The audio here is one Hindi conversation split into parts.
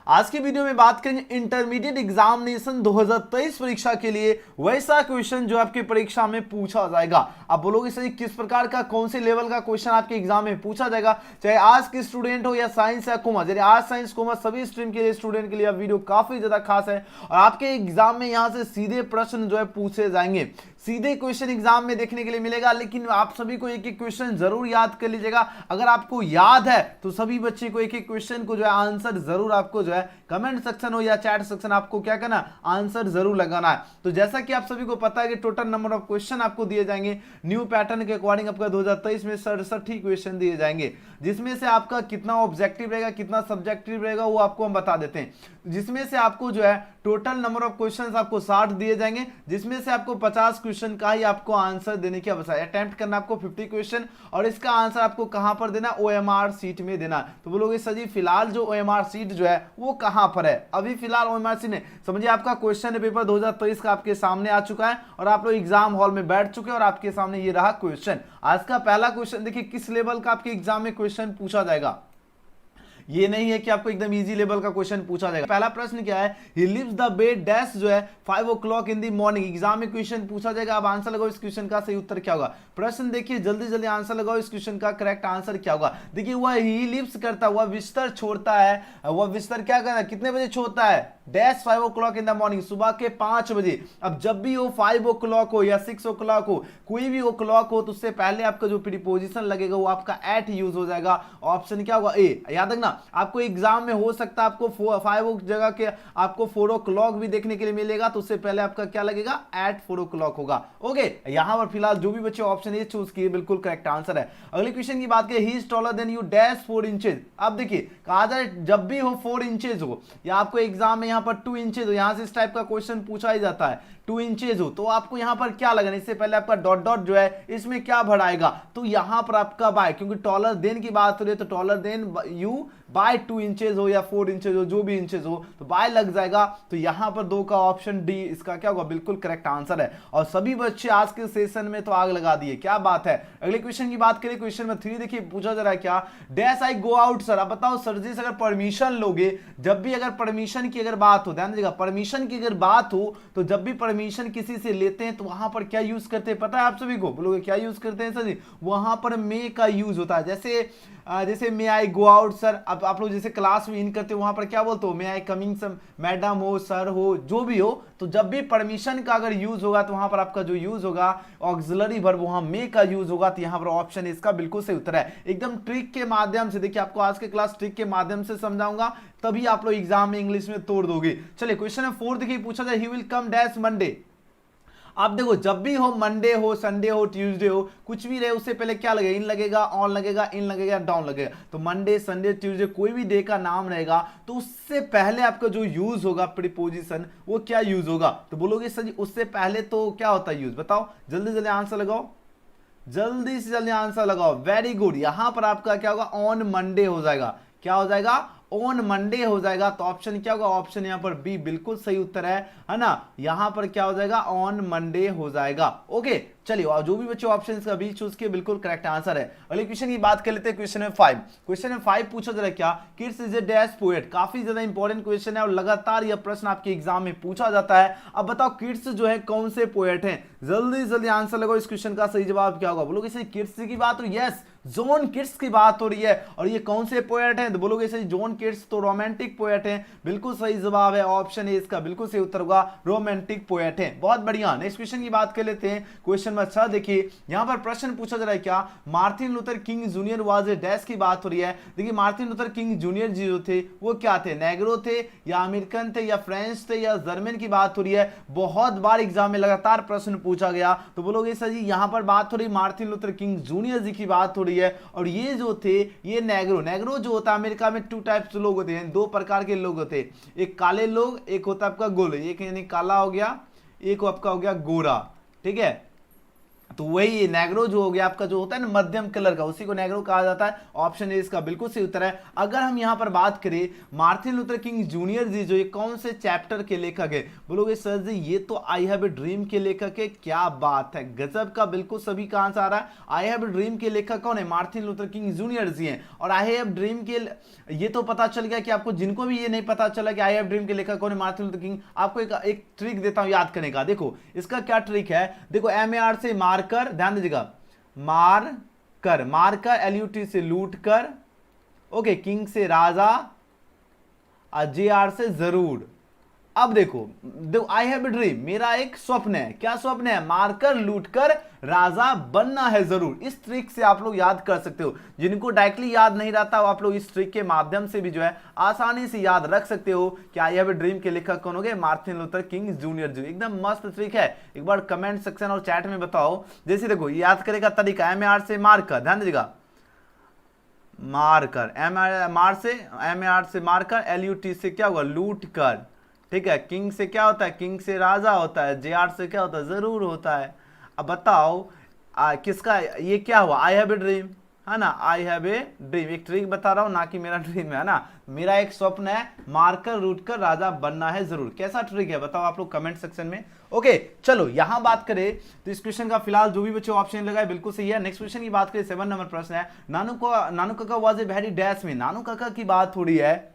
आज की वीडियो में बात करेंगे इंटरमीडिएट एग्जामिनेशन 2023 परीक्षा के लिए वैसा क्वेश्चन जो आपकी परीक्षा में पूछा जाएगा। आप बोलोगे सर किस प्रकार का कौन से लेवल का क्वेश्चन आपके एग्जाम में पूछा जाएगा, चाहे आर्ट्स के स्टूडेंट हो या साइंस या कॉमर्स, यानी आर्ट्स साइंस कॉमर्स सभी स्ट्रीम के लिए स्टूडेंट के लिए वीडियो काफी ज्यादा खास है और आपके एग्जाम में यहां से सीधे प्रश्न जो है पूछे जाएंगे, सीधे क्वेश्चन एग्जाम में देखने के लिए मिलेगा। लेकिन आप सभी को एक एक क्वेश्चन जरूर याद कर लीजिएगा। अगर आपको याद है तो सभी बच्चे को एक एक क्वेश्चन को जो है आंसर जरूर आपको जो है कमेंट सेक्शन हो या चैट सेक्शन आपको क्या करना, आंसर जरूर लगाना है। तो जैसा कि आप सभी को पता है कि टोटल नंबर ऑफ क्वेश्चन आपको दिए जाएंगे न्यू पैटर्न के अकॉर्डिंग। आपका 2023 में 67 क्वेश्चन दिए जाएंगे, जिसमें से आपका कितना ऑब्जेक्टिव रहेगा कितना सब्जेक्टिव रहेगा वो आपको हम बता देते हैं। जिसमें से आपको जो है टोटल नंबर ऑफ क्वेश्चंस आपको 60 दिए जाएंगे, जिसमें से आपको 50 क्वेश्चन का ही आपको आंसर देने की आवश्यकता है। अटेम्प्ट करना आपको 50 क्वेश्चन और इसका आंसर आपको कहां पर देना, ओएमआर सीट में देना। तो बोलोगे सर जी फिलहाल जो ओएमआर सीट जो है वो कहां पर है, अभी फिलहाल ओएमआर सीट नहीं, समझिए आपका क्वेश्चन पेपर 2023 का आपके सामने आ चुका है और आप लोग एग्जाम हॉल में बैठ चुके हैं और आपके सामने ये रहा क्वेश्चन। आज का पहला क्वेश्चन देखिए किस लेवल का आपके एग्जाम में क्वेश्चन पूछा जाएगा। ये नहीं है कि आपको एकदम इजी लेवल का क्वेश्चन पूछा जाएगा। पहला प्रश्न क्या है, he leaves the bed dash जो है 5 o'clock in the morning. Exam में क्वेश्चन पूछा जाएगा, आप आंसर लगाओ इस क्वेश्चन का सही उत्तर क्या होगा। प्रश्न देखिए जल्दी जल्दी आंसर लगाओ इस क्वेश्चन का करेक्ट आंसर क्या होगा। देखिए वह ही लिव्स करता है, वह बिस्तर छोड़ता है, वह बिस्तर क्या करता है, कितने बजे छोड़ता है, dash 5 o'clock in the morning, सुबह के 5 बजे। अब जब भी हो 5 o'clock हो या 6 o'clock हो, कोई भी o'clock हो तो उससे पहले आपका जो प्रीपोजिशन लगेगा वो आपका एट यूज हो जाएगा। ऑप्शन क्या होगा, ए। याद रखना आपको एग्जाम में हो सकता है आपको 5 जगह के आपको 4 o'clock भी देखने के लिए मिलेगा, तो उससे पहले आपका क्या लगेगा, एट 4 o'clock होगा। ओके, यहां पर फिलहाल जो भी बच्चे ऑप्शन ए चूज किए बिल्कुल करेक्ट आंसर है। अगले क्वेश्चन की बात करें, he is taller than you dash 4 inches. अब देखिए कहा जाए जब भी हो 4 इंचेस हो या आपको एग्जाम में यहां पर 2 इंचेस हो, यहां से इस टाइप का क्वेश्चन पूछा ही जाता है, 2 इंचेस हो तो आपको यहां पर क्या लगना, इससे पहले आपका डॉट डॉट जो है इसमें क्या भराएगा, तो यहां पर आपका बाय, क्योंकि टॉलर देन की बात हो रही है तो taller than you by 2 inches हो या 4 इंचेस हो, जो भी इंचेस हो तो बाय लग जाएगा। तो यहां पर 2 का ऑप्शन डी इसका क्या होगा, बिल्कुल करेक्ट आंसर है। और सभी बच्चे आज के सेशन में तो आग लगा दिए, क्या बात है। अगले क्वेश्चन की बात करें, क्वेश्चन में 3 देखिए पूछा जा रहा है क्या, dash I go out sir. अब बताओ सर जी अगर परमिशन लोगे, जब भी अगर परमिशन की अगर बात हो, ध्यान दीजिएगा परमिशन की अगर बात हो तो जब भी परमिशन किसी से लेते हैं तो वहां पर क्या यूज करते हैं पता है आप सभी को, बोलोगे क्या यूज करते हैं सर जी, वहां पर मे का यूज होता है। जैसे मे आई गो आउट सर, अब आप लोग जैसे क्लास में इन करते हो वहां पर क्या बोलते हो, मे आई कमिंग सर, मैडम हो सर हो जो भी हो, तो जब भी परमिशन का अगर यूज होगा तो वहां पर आपका जो यूज होगा ऑक्सिलरी वर्ब वहां मे का यूज होगा। तो यहां पर ऑप्शन इसका बिल्कुल सही उत्तर है। एकदम ट्रिक के माध्यम से देखिए आपको आज के क्लास ट्रिक के माध्यम से समझाऊंगा, तभी आप लोग एग्जाम में इंग्लिश में तोड़ दोगे। चलिए क्वेश्चन 4 देखिए पूछा जाए, he will come dash Monday. अब देखो जब भी हो, मंडे हो, संडे हो, ट्यूसडे हो, कुछ भी रहे उससे पहले क्या लगेगा, इन लगेगा, ऑन लगेगा, इन लगेगा, डाउन लगेगा। तो मंडे संडे ट्यूसडे कोई भी डे का नाम रहेगा तो उससे पहले आपका जो यूज होगा प्रीपोजिशन वो क्या यूज होगा। तो बोलोगे सर जी उससे पहले तो क्या होता है यूज, बताओ जल्दी जल्दी आंसर लगाओ, जल्दी से जल्दी आंसर लगाओ। वेरी गुड, यहां पर आपका क्या होगा, ऑन मंडे हो जाएगा। क्या हो जाएगा, ऑन मंडे हो जाएगा। तो ऑप्शन क्या होगा, ऑप्शन यहां पर बी बिल्कुल सही उत्तर है ना। यहां पर क्या हो जाएगा, ऑन मंडे हो जाएगा। ओके चलिए, और जो भी बच्चे ऑप्शन का बी चूज किए बिल्कुल करेक्ट आंसर है। अगले क्वेश्चन की बात कर लेते हैं, क्वेश्चन नंबर 5। क्वेश्चन नंबर 5 पूछा जा रहा है क्या, kids is a dash poet. काफी ज्यादा इंपॉर्टेंट क्वेश्चन है और लगातार यह प्रश्न आपके एग्जाम में पूछा जाता है। अब बताओ किड्स जो है कौन से पोएट हैं, जल्दी जल्दी आंसर लगाओ इस क्वेश्चन का सही जवाब क्या होगा। बोलोगे सर किड्स की बात हो रही है, यस जॉन किड्स की बात हो रही है। और ये कौन से पोएट हैं, तो बोलोगे सर जॉन किड्स तो रोमांटिक पोएट हैं, बिल्कुल सही जवाब है। ऑप्शन ए इसका बिल्कुल सही उत्तर होगा, रोमांटिक पोएट हैं। बहुत बढ़िया, नेक्स्ट क्वेश्चन की बात कर लेते हैं। क्वेश्चन नंबर 6 देखिए, यहां पर प्रश्न पूछा जा रहा है क्या, Martin Luther King junior was a dash की बात हो रही है। देखिए Martin Luther King Junior ji जो थे वो क्या थे, नेग्रो थे या अमेरिकन थे या फ्रेंच थे या जर्मन की बात हो रही है। बहुत बार एग्जाम में लगातार प्रश्न पूछा गया। तो बोलोगे सर जी यहां पर बात हो रही मार्टिन लूथर किंग जूनियर जी की बात हो रही है। और ये जो थे ये नेग्रो जो होता है, अमेरिका में 2 टाइप्स लोग होते हैं, 2 प्रकार के लोग होते हैं, एक काले लोग, एक होता है आपका गोरे, एक यानी काला हो गया, एक आपका हो गया गोरा, ठीक है। तो वही नेग्रो जो हो गया आपका, जो होता है ना मध्यम कलर का, उसी को नेग्रो कहा जाता है। ऑप्शन ए इसका बिल्कुल सही उत्तर है। अगर हम यहां पर बात करें Martin Luther King Junior ji, जो ये कौन से चैप्टर के लेखक है, बोलोगे सर जी ये तो आई हैव ए ड्रीम के लेखक है। क्या बात है, गजब का, बिल्कुल सभी कहां से आ रहा है। आई हैव ए ड्रीम के लेखक कौन है, मार्टिन लूथर किंग जूनियर जी हैं। और आई हैव ड्रीम के, ये तो पता चल गया कि आपको, जिनको भी ये नहीं पता चला कि आई हैव ड्रीम के लेखक कौन है मार्टिन लूथर किंग, आपको एक ट्रिक देता हूं याद करने का। देखो इसका क्या ट्रिक है, देखो MAR से मारकर, ध्यान दीजिएगा, मार कर, मारकर, LUT से लूट कर, ओके, किंग से राजा, JR से जरूर। अब देखो आई हैव ए ड्रीम, मेरा एक स्वप्न है। क्या स्वप्न है, मारकर लूटकर राजा बनना है जरूर। इस ट्रिक से आप लोग याद कर सकते हो। जिनको डायरेक्टली याद नहीं रहता आप लोग इस ट्रिक के माध्यम से भी जो है आसानी से याद रख सकते हो कि आई हैव ए ड्रीम के लेखक कौन हो गए, मार्टिन लूथर किंग जूनियर जी। एकदम मस्त ट्रिक है, एक बार कमेंट सेक्शन और चैट में बताओ। जैसे देखो याद करेगा तरीका, MAR से मारकर, ध्यान दीजिएगा, मारकर, MAR से मारकर, LUT से क्या होगा, लूट कर, ठीक है। किंग से क्या होता है, किंग से राजा होता है, JR से क्या होता है, जरूर होता है। अब बताओ किसका ये क्या हुआ, आई हैव ए ड्रीम, है ना, आई हैव ए ड्रीम। एक ट्रिक बता रहा हूं, ना कि मेरा ड्रीम है ना, मेरा एक स्वप्न है, मारकर लूट कर राजा बनना है जरूर। कैसा ट्रिक है बताओ आप लोग कमेंट सेक्शन में। ओके चलो यहां बात करें तो इस क्वेश्चन का फिलहाल जो भी बच्चे ऑप्शन लगाए बिल्कुल सही है। नेक्स्ट क्वेश्चन की बात करें, 7 नंबर प्रश्न है, नानू काका वाज ए वेरी डैश में। नानू काका की बात हो रही है,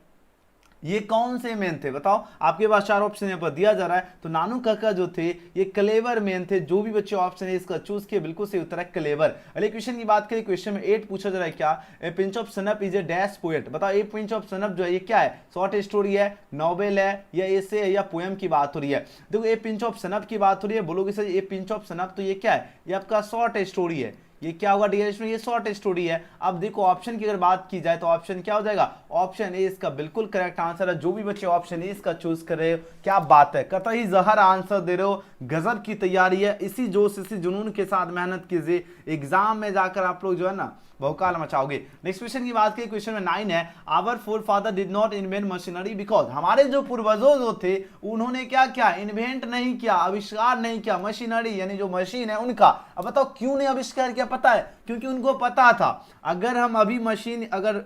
ये कौन से मैन थे बताओ। आपके पास 4 ऑप्शन यहाँ पर दिया जा रहा है। तो नानू काका जो थे ये क्लेवर मैन थे। जो भी बच्चे ऑप्शन है इसका चूज किए, बिल्कुल सही उत्तर है क्लेवर। अगले क्वेश्चन की बात करें, क्वेश्चन में 8 पूछा जा रहा है, क्या ए pinch of snuff is a dash poet. बताओ ए पिंच ऑफ सनप जो है ये क्या है, शॉर्ट स्टोरी है, नॉवेल है, या एसे है, या पोएम की बात हो रही है। देखो ए पिंच ऑफ सनप की बात हो रही है, बोलोगे sir A pinch of snuff तो ये क्या है, ये आपका शॉर्ट स्टोरी है। ये क्या होगा डियर स्टूडेंट, ये शॉर्ट स्टोरी है। अब देखो ऑप्शन की अगर बात की जाए तो ऑप्शन क्या हो जाएगा, ऑप्शन ए इसका बिल्कुल करेक्ट आंसर है। जो भी बच्चे ऑप्शन ए इसका चूज कर रहे हो, क्या बात है, कतई जहर आंसर दे रहे हो, गजब की तैयारी है। इसी जोश इसी जुनून के साथ मेहनत कीजिए, एग्जाम में जाकर आप लोग जो है ना बहुकाल मचाओगे। नेक्स्ट क्वेश्चन की बात करें, क्वेश्चन में 9 है, our forefather did not invent machinery because. हमारे जो पूर्वजों जो थे उन्होंने क्या किया, इन्वेंट नहीं किया, आविष्कार नहीं किया मशीनरी, यानी जो मशीन है उनका। अब बताओ क्यों नहीं आविष्कार किया, पता है, क्योंकि उनको पता था अगर हम अभी मशीन अगर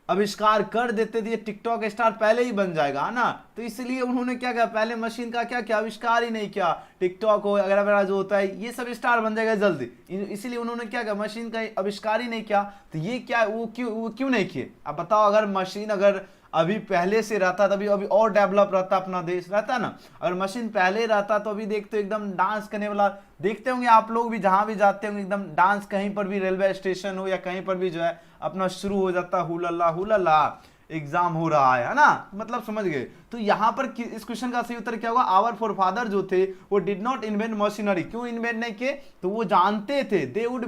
आविष्कार कर देते थे टिकटॉक स्टार पहले ही बन जाएगा, है ना। तो इसलिए उन्होंने क्या किया, पहले मशीन का क्या किया, आविष्कार ही नहीं किया। टिकटॉक हो अगर जो होता है ये सब स्टार बन जाएगा जल्दी, इसीलिए उन्होंने क्या किया, मशीन का आविष्कार ही नहीं किया। तो ये क्या, वो क्यों नहीं किए। अब बताओ अगर मशीन अगर अभी पहले से रहता तभी अभी और डेवलप रहता, अपना देश रहता ना। अगर मशीन पहले रहता तो अभी देखते एकदम डांस करने वाला देखते होंगे आप लोग भी, जहां भी जाते होंगे एकदम डांस, कहीं पर भी रेलवे स्टेशन हो या कहीं पर भी जो है अपना शुरू हो जाता, हुलल्ला हुलल्ला एग्जाम हो रहा है ना, मतलब समझ गए। तो यहां पर इस क्वेश्चन का सही उत्तर क्या होगा, आवर फोरफादर जो थे वो डिड नॉट इन्वेंट मशीनरी। क्यों इन्वेंट नहीं किए, तो वो जानते थे, they would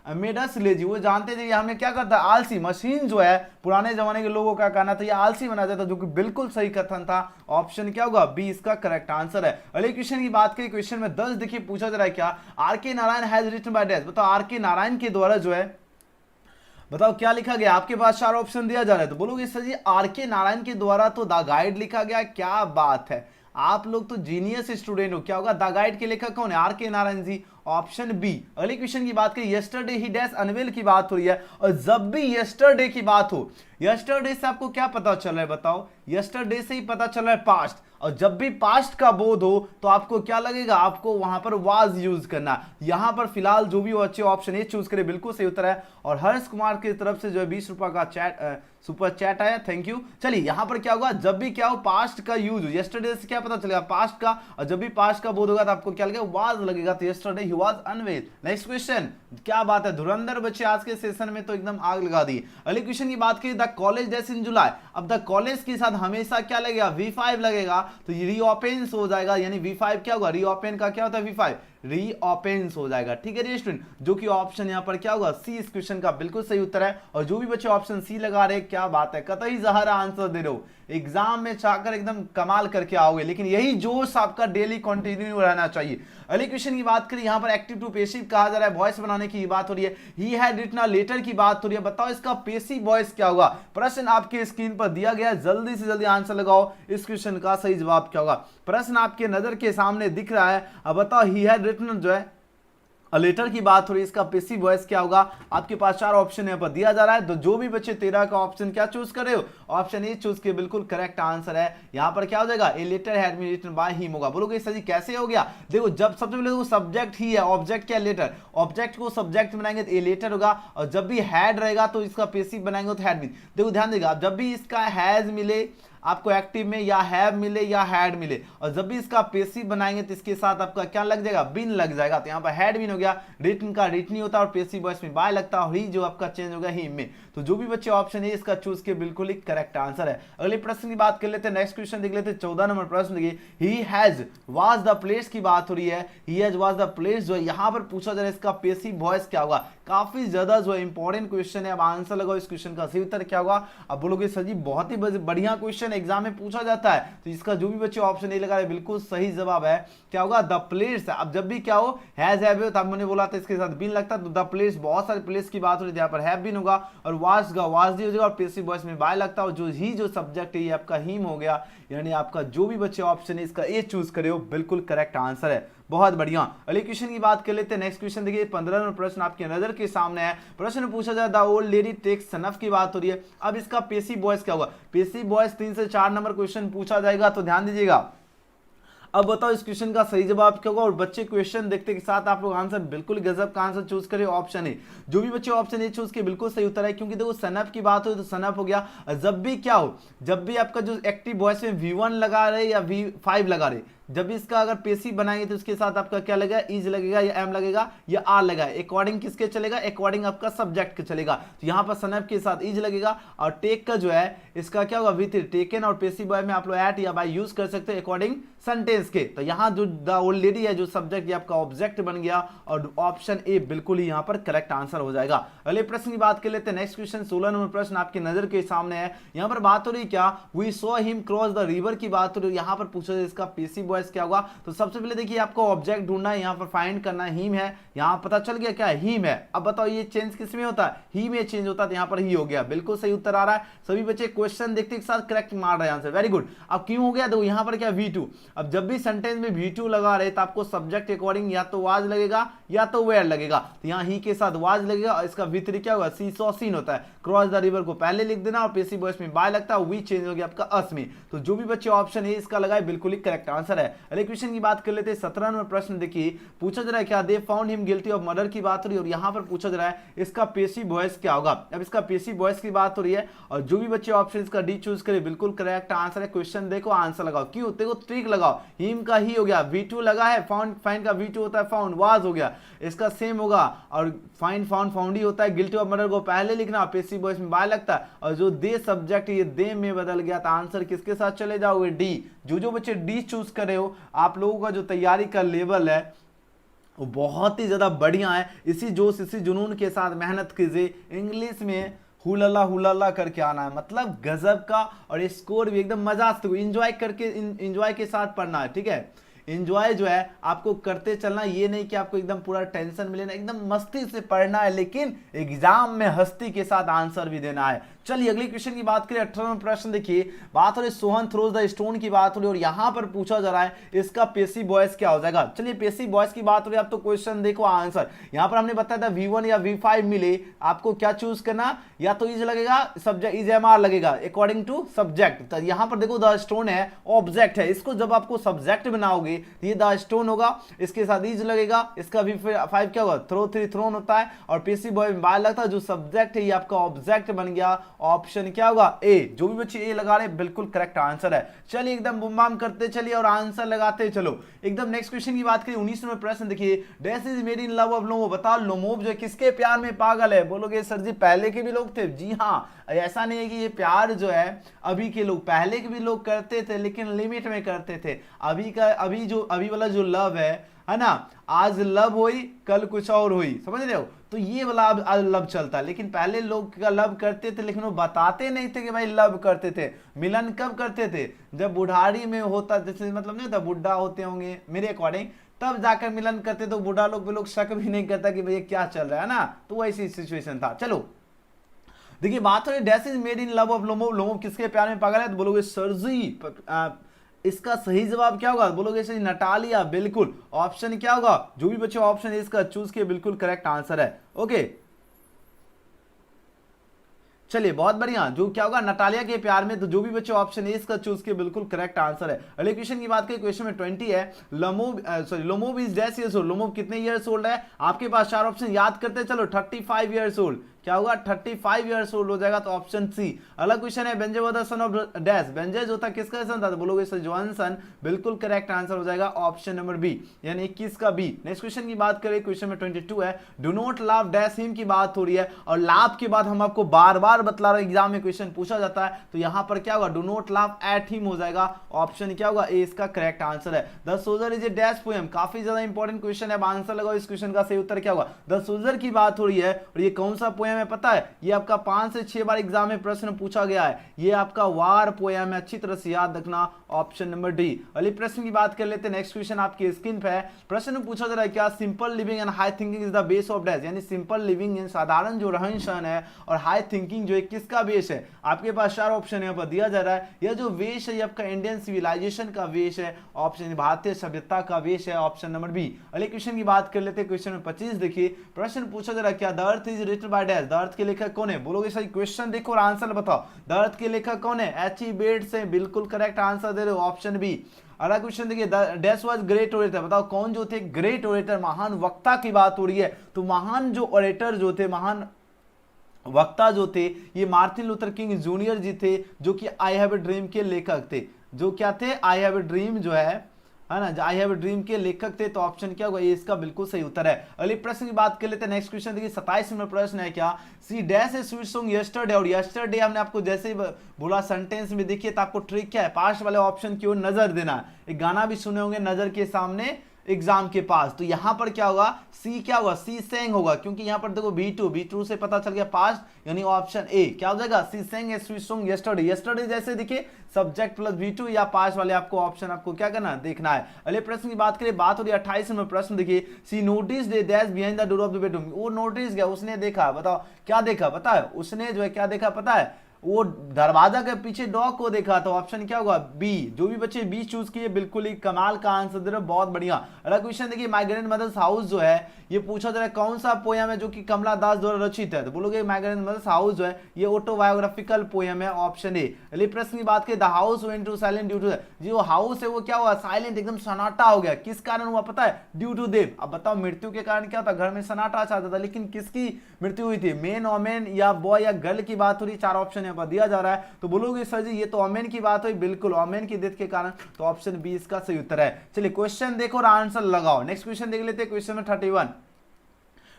made us lazy, वो जानते थे कि हमें क्या करता है, आलसी। मशीन जो है पुराने जमाने के लोगों का कहना था ये आलसी बना देता, जो कि बिल्कुल सही कथन था। ऑप्शन क्या होगा, बी इसका करेक्ट आंसर है। अगले क्वेश्चन की बात करें, क्वेश्चन में 10 देखिए पूछा जा रहा है, क्या R.K. Narayan has written by dash. बताओ R.K. नारायण के द्वारा जो है, बताओ क्या लिखा गया। आपके पास 4 ऑप्शन दिया जा रहा है, तो बोलोगे सर जी R.K. नारायण के द्वारा तो द गाइड लिखा गया। क्या बात है, आप लोग तो जीनियस स्टूडेंट हो। क्या होगा, द गाइड के लेखक कौन है, R.K. Narayan ji, option B. अगले क्वेश्चन की बात करें, यस्टरडे ही डैश अनवेल की बात हो रही है, और जब भी यस्टरडे की बात हो, यस्टरडे से आपको क्या पता चल रहा है बताओ, यस्टरडे से ही पता चल रहा है पास्ट। और जब भी पास्ट का बोध हो तो आपको क्या लगेगा, आपको वहां पर वाज यूज करना। यहां पर फिलहाल जो भी अच्छे ऑप्शन ए चूज करे, बिल्कुल सही उत्तर है। और हर्ष कुमार की तरफ से जो है 20 रुपए का सुपर चैट आया, थैंक यू। चलिए यहां पर क्या होगा, जब भी क्या हो पास्ट का यूज, यस्टरडे से क्या पता चलेगा, पास्ट का। और जब भी पास्ट का बोध होगा तो आपको क्या लगेगा, वाज लगेगा, तो yesterday he was unwell. Next question, क्या बात है, धुरंधर बच्चे आज के सेशन में तो एकदम आग लगा दी। अगले क्वेश्चन की बात करें, द कॉलेज डेज इन जुलाई। अब द कॉलेज के साथ हमेशा क्या लगेगा, V5 लगेगा, तो रीओपन्स हो जाएगा, यानी V5 क्या होगा, रीओपन का क्या होता है V5, रीओपन्स हो जाएगा। ठीक है स्टूडेंट, जो कि ऑप्शन यहां पर क्या होगा, सी इस क्वेश्चन का बिल्कुल सही उत्तर है। और जो भी बच्चे ऑप्शन सी लगा रहे, क्या बात है, कतई जहर आंसर दे रहे हो, एग्जाम में चाहकर एकदम कमाल करके आओगे। लेकिन यही जोश आपका डेली कंटिन्यू रहना चाहिए। अगले क्वेश्चन की बात करें, यहां पर एक्टिव टू पेसिव कहा जा रहा है, वॉइस बनाने की बात हो रही है, he had written a letter की बात हो रही है। बताओ इसका पेसिव वॉइस क्या होगा। प्रश्न आपके स्क्रीन पर दिया गया है, जल्दी से जल्दी आंसर लगाओ, इस क्वेश्चन का सही जवाब क्या होगा। प्रश्न आपके नजर के सामने दिख रहा है, अब बताओ ही हैड रिटन जो है लेटर की बात हो रही है, इसका पैसिव वॉइस क्या होगा? आपके पास चार ऑप्शन यहाँ पर दिया जा रहा है, तो जो भी बच्चे 13 का ऑप्शन क्या चूज कर रहे हो? ऑप्शन ए चूज के बिल्कुल करेक्ट आंसर है। यहाँ पर क्या हो जाएगा? A letter had been written by him होगा। बोलोगे सर जी कैसे हो गया? देखो जब सबसे पहले वो सब्जेक्ट ही है, ऑब्जेक्ट क्या? लेटर। ऑब्जेक्ट को सब्जेक्ट बनाएंगे तो ए लेटर होगा, और जब भी हैड रहेगा तो इसका पैसिव बनाएंगे तो हैड बीन। देखो ध्यान देगा, जब भी इसका हैज मिले आपको एक्टिव में, या हैव मिले या हैड मिले, और जब भी इसका पैसिव बनाएंगे तो इसके साथ आपका क्या लग जाएगा? बिन लग जाएगा। तो यहाँ पर हैड बिन हो गया, रिटन का रिटनी होता है, और पैसिव वॉइस में बाय लगता है, और ही जो आपका चेंज हो गया ही में। तो जो भी बच्चे ऑप्शन है इसका चूज के बिल्कुल ही करेक्ट आंसर है। अगले प्रश्न की बात कर लेते हैं, नेक्स्ट क्वेश्चन देख लेते हैं। 14 नंबर प्रश्न देखिए, he has was the place की बात हो रही है। He has was the place जो है यहाँ पर पूछा जा रहा है, इसका पैसिव वॉइस क्या होगा? काफी ज्यादा जो है इंपॉर्टेंट क्वेश्चन है। अब आंसर लगाओ इस क्वेश्चन का सही उत्तर क्या होगा? अब बोलोगे सर जी बहुत ही बढ़िया क्वेश्चन एग्जाम में पूछा जाता है, तो इसका जो भी बच्चे ऑप्शन नहीं लगा रहे बिल्कुल सही जवाब है। क्या होगा? The place. अब जब भी क्या हो, हैज हैव हो, तब मैंने बोला था इसके साथ बिन लगता, तो द प्लेस, बहुत सारे प्लेस की बात हो रही है, यहाँ पर हैव बिन होगा, और वाज का वाज दी हो जाएगा, और पैसिव वॉइस में बाय लगता है, और जो ही जो सब्जेक्ट है ये आपका हिम हो गया। यानी आपका जो भी बच्चे ऑप्शन है इसका ए चूज करे हो, बिल्कुल करेक्ट आंसर है। बहुत बढ़िया। अगले क्वेश्चन की बात कर लेते हैं। नेक्स्ट क्वेश्चन देखिए, 15 नंबर प्रश्न आपके नजर के सामने है। प्रश्न पूछा जाए द ओल्ड लेडी टेक्स सनफ की बात हो रही है। अब इसका पैसिव वॉइस क्या होगा? पैसिव वॉइस 3 से 4 नंबर क्वेश्चन पूछा जाएगा, तो ध्यान दीजिएगा। अब बताओ इस क्वेश्चन का सही जवाब क्या होगा? और बच्चे क्वेश्चन देखते के साथ आप लोग आंसर बिल्कुल गजब का आंसर चूज करें, ऑप्शन है। जो भी बच्चे ऑप्शन ए चूज के बिल्कुल सही उत्तर है, क्योंकि देखो सनफ की बात हो तो सनफ हो गया। जब भी क्या हो, जब भी आपका जो एक्टिव वॉइस में V1 लगा रहे या V5 लगा रहे, जब इसका अगर पैसिव बनाएंगे तो उसके साथ आपका क्या लगेगा? इज लगेगा, या एम लगेगा, या आर लगेगा। अकॉर्डिंग किसके चलेगा? अकॉर्डिंग आपका सब्जेक्ट के चलेगा। तो यहाँ पर सनफ के साथ इज लगेगा, और टेक का जो है इसका क्या होगा? विथ टेकन, और पैसिव बॉय में आप लोग एट या बाय यूज कर सकते हैं अकॉर्डिंग सेंटेंस के। तो यहाँ जो द ओल्ड लेडी है, जो सब्जेक्ट आपका ऑब्जेक्ट बन गया, और ऑप्शन ए बिल्कुल ही यहाँ पर करेक्ट आंसर हो जाएगा। अगले प्रश्न की बात कर लेते हैं। नेक्स्ट क्वेश्चन 16 नंबर प्रश्न आपकी नजर के सामने है। यहाँ पर बात हो रही क्या? We saw him cross the river की बात हो रही है। यहाँ पर पूछा जाए इसका पैसिव वॉइस क्या होगा? तो सबसे पहले देखिए आपको ऑब्जेक्ट ढूंढना है, यहाँ पर फाइंड करना है, हिम है, यहाँ पता चल गया क्या? हिम है। अब बताओ ये चेंज किस में होता है? ही में चेंज होता है, तो यहाँ पर ही हो गया। बिल्कुल सही उत्तर आ रहा है। सभी बच्चे क्वेश्चन देखते के साथ करेक्ट मार रहे हैं आंसर, वेरी गुड। अब क्यों हो गया? देखो यहाँ पर क्या? V2। अब जब भी सेंटेंस में V2 लगा रहे तो आपको सब्जेक्ट अकॉर्डिंग या तो वाज लगेगा या तो वेयर लगेगा। तो यहाँ ही के साथ वाज लगेगा, और इसका V3 क्या होगा? सी सॉ सीन होता है। क्रॉस द रिवर को पहले लिख देना, और पैसिव वॉइस में बाय लगता है, वी चेंज हो गया आपका अस में। तो जो भी बच्चे ऑप्शन है इसका लगाए बिल्कुल ही करेक्ट आंसर है। अगले क्वेश्चन की बात कर लेते हैं। 17 नंबर प्रश्न देखिए, पूछा जा रहा है क्या? They found him guilty of murder की बात हो रही है, और यहाँ पर पूछा जा रहा है इसका पैसिव वॉइस क्या होगा? अब इसका पैसिव वॉइस की बात हो रही है, और जो भी बच्चे ऑप्शन इसका डी चूज करे बिल्कुल करेक्ट आंसर है। क्वेश्चन देखो, आंसर लगाओ। क्यों? देखो ट्रिक लगाओ। हिम का ही हो गया, V2 लगा है, फाउंड फाइंड का V2 होता है, फाउंड वाज हो गया, इसका सेम होगा, और फाइंड फाउंड फाउंड ही होता है। गिल्टी ऑफ मर्डर को पहले लिखना, पैसिव वॉइस में बाय लगता है, और जो दे सब्जेक्ट ये दे में बदल गया, तो आंसर किसके साथ चले जाओगे? डी। जो बच्चे डी चूज कर रहे हो, आप लोगों का जो तैयारी का लेवल है वो बहुत ही ज्यादा बढ़िया है। इसी जोश इसी जुनून के साथ मेहनत कीजिए। इंग्लिश में हुलाला करके आना है, मतलब गजब का, और स्कोर भी एकदम मजा से इंजॉय करके, इंजॉय के साथ पढ़ना है, ठीक है। इंजॉय जो है आपको करते चलना, ये नहीं कि आपको एकदम पूरा टेंशन मिले ना, एकदम मस्ती से पढ़ना है, लेकिन एग्जाम में हस्ती के साथ आंसर भी देना है। चलिए अगले क्वेश्चन की बात करें। 18वां प्रश्न देखिए, बात हो रही सोहन थ्रोज द स्टोन की बात हो रही है, और यहां पर पूछा जा रहा है इसका पैसिव वॉइस क्या हो जाएगा? चलिए पैसिव वॉइस की बात हो रही है, आप तो क्वेश्चन देखो आंसर। यहां पर हमने बताया था V1 या V5 मिले, आपको क्या चूज करना? या तो इज लगेगा, सब्जेक्ट इज MR लगेगा अकॉर्डिंग टू सब्जेक्ट। तो यहां पर देखो द स्टोन है, ऑब्जेक्ट है, इसको जब आपको सब्जेक्ट बनाओगे ये द स्टोन होगा, इसके साथ इज लगेगा, इसका V5 क्या होगा? थ्रो थ्री थ्रोन होता है, और पैसिव वॉइस में बाय लगता है, जो सब्जेक्ट है ये आपका ऑब्जेक्ट बन गया। ऑप्शन क्या होगा? ए। जो भी बच्चे ए लगा रहे बिल्कुल करेक्ट आंसर है। चलिए एकदम बुम बाम करते चलिए और आंसर लगाते चलो एकदम। नेक्स्ट क्वेश्चन की बात करें, 19 नंबर प्रश्न देखिए, dash is made in love of लोमो। बताओ लोमोब जो है किसके प्यार में पागल है? बोलोगे सर जी पहले के भी लोग थे। जी हाँ, ऐसा नहीं है कि ये प्यार जो है अभी के लोग, पहले के भी लोग करते थे, लेकिन लिमिट में करते थे। अभी वाला जो लव है ना, आज लव हुई कल कुछ और हुई, समझ रहे हो? तो ये वाला अब लव चलता है, लेकिन पहले लोग का लव करते थे, लेकिन वो बताते नहीं थे कि भाई लव करते थे। मिलन कब करते थे? जब बुढ़ारी में होता, जैसे मतलब नहीं होता बुढ़ा होते होंगे मेरे अकॉर्डिंग, तब जाकर मिलन करते, तो बुढ़ा लोग भी लोग शक भी नहीं करता कि भैया क्या चल रहा है ना। तो ऐसी सिचुएशन था। चलो देखिए, बात हो रही dash is made in love of लोमो। लोमो किसके प्यार में पागल है? तो बोलोगे सर जी इसका सही जवाब क्या होगा, बोलोगे सर नटालिया, बिल्कुल ऑप्शन क्या होगा, जो भी बच्चे ऑप्शन इसका चूज किए बिल्कुल करेक्ट आंसर है। ओके चलिए बहुत बढ़िया, जो क्या होगा नटालिया के प्यार में, तो जो भी बच्चे ऑप्शन ए इसका चूज किए बिल्कुल करेक्ट आंसर है। अगले क्वेश्चन की बात करें, क्वेश्चन में 20 है, Lomov is dash years old, Lomov कितने ईयर्स ओल्ड है, आपके पास चार ऑप्शन याद करते चलो, 35 ईयर्स ओल्ड, क्या होगा 35 ईयर्स ओल्ड हो जाएगा, तो ऑप्शन सी। अगला क्वेश्चन है, बेंजे was the son of dash, बेंजे जो था किसका सन था, तो बोलोगे सर जॉनसन, बिल्कुल करेक्ट आंसर हो जाएगा ऑप्शन नंबर बी, यानी 21 का बी। नेक्स्ट क्वेश्चन की बात करें, क्वेश्चन में 22 है, डू नॉट लाव डैश हिम की बात हो रही है, और लाव के बाद हम आपको बार बार बतला रहे, एग्जाम में क्वेश्चन पूछा जाता है, तो यहां पर क्या होगा, डू नॉट लाव एट हिम हो जाएगा, ऑप्शन क्या होगा ए इसका करेक्ट आंसर है। The soldier is a dash poem, काफी ज्यादा इंपॉर्टेंट क्वेश्चन है, आंसर लगाओ, इस क्वेश्चन का सही उत्तर क्या होगा, द सोल्जर की बात हो रही है, और ये कौन सा पोएम है पता है, ये आपका 5 से 6 बार एग्जाम में प्रश्न पूछा गया है, ये आपका वार पोएम है, अच्छी तरह से याद रखना, ऑप्शन नंबर डी। अगले प्रश्न की बात कर लेते हैं, नेक्स्ट क्वेश्चन आपकी स्क्रीन पे है, प्रश्न पूछा जा रहा है क्या, simple living and high thinking is the base of dash, यानी सिंपल लिविंग साधारण जो रहन सहन है और हाई थिंकिंग जो है किसका बेस है, आपके पास चार ऑप्शन यहाँ पर दिया जा रहा है, यह जो वेश है ये आपका इंडियन सिविलाइजेशन का वेश है, ऑप्शन भारतीय सभ्यता का वेश है, ऑप्शन नंबर बी। अगले क्वेश्चन की बात कर लेते हैं, क्वेश्चन में 25 देखिए, प्रश्न पूछा जा रहा है क्या, the earth is written by dash, the earth के लेखक कौन है, बोलोगे सही क्वेश्चन देखो और आंसर बताओ, द अर्थ के लेखक कौन है, एच.ई. बेट्स से, बिल्कुल करेक्ट आंसर दे रहे हो, ऑप्शन बी। अगला क्वेश्चन देखिए, डैश वाज ग्रेट ओरेटर, बताओ कौन जो थे ग्रेट ओरेटर, महान वक्ता की बात हो रही है, तो महान जो ओरेटर जो थे, महान वक्ता जो थे, ये मार्टिन लूथर किंग जूनियर जी थे, जो कि आई हैव ए ड्रीम के लेखक थे, जो क्या थे, आई हैव ए ड्रीम जो है ना, आई हैव ए ड्रीम के लेखक थे, तो ऑप्शन क्या होगा, ये इसका बिल्कुल सही उत्तर है। अगले प्रश्न की बात कर लेते हैं, नेक्स्ट क्वेश्चन देखिए 27 नंबर प्रश्न है क्या, C dash a sweet song yesterday, और यस्टरडे हमने आपको जैसे ही बोला सेंटेंस में, देखिए तो आपको ट्रिक क्या है, पास वाले ऑप्शन की ओर नजर देना है, एक गाना भी सुने होंगे, नजर के सामने एग्जाम के पास, तो यहां पर क्या होगा, सी क्या होगा, सी सेंग होगा, क्योंकि यहां पर देखो B2 से पता चल गया पास्ट, यानी ऑप्शन ए क्या हो जाएगा, she sang a sweet song yesterday, yesterday जैसे देखिए सब्जेक्ट प्लस B2 या पास्ट वाले आपको ऑप्शन आपको क्या करना है, देखना है। अगले प्रश्न की बात करें, बात हो रही है 28 नंबर प्रश्न देखिए, she notice the dash behind the door of the bedroom, वो नोटिस गया, उसने देखा, बताओ क्या देखा, पता है उसने जो है क्या देखा पता है, वो दरवाजा के पीछे डॉग को देखा, तो ऑप्शन क्या होगा बी, जो भी बच्चे बी चूज किए बिल्कुल ही कमाल का आंसर दे रहे, बहुत बढ़िया। अगला क्वेश्चन देखिए, माय ग्रैंड मदर्स हाउस जो है, ये पूछा जा रहा है कौन सा पोयम है जो कि कमला दास द्वारा रचित है, तो बोलोगे माय ग्रैंड मदर्स हाउस जो है ये ऑटोबायोग्राफिकल पोयम है, ऑप्शन ए। अगले प्रश्न की बात करें, the house went to silent due to, जो हाउस है वो क्या हुआ, साइलेंट एकदम सन्नाटा हो गया, किस कारण हुआ पता है, ड्यू टू देव। अब बताओ मृत्यु के कारण क्या होता, घर में सन्नाटा चाहता था, लेकिन किसकी मृत्यु हुई थी, मेन ओमेन या बॉय या गर्ल की बात हो रही, चार ऑप्शन यहाँ पर दिया जा रहा है, तो बोलोगे सर जी ये तो ओमेन की बात हुई, बिल्कुल ओमेन की डेथ के कारण, तो ऑप्शन बी इसका सही उत्तर है। चलिए क्वेश्चन देखो और आंसर लगाओ। नेक्स्ट क्वेश्चन देख लेते हैं, क्वेश्चन में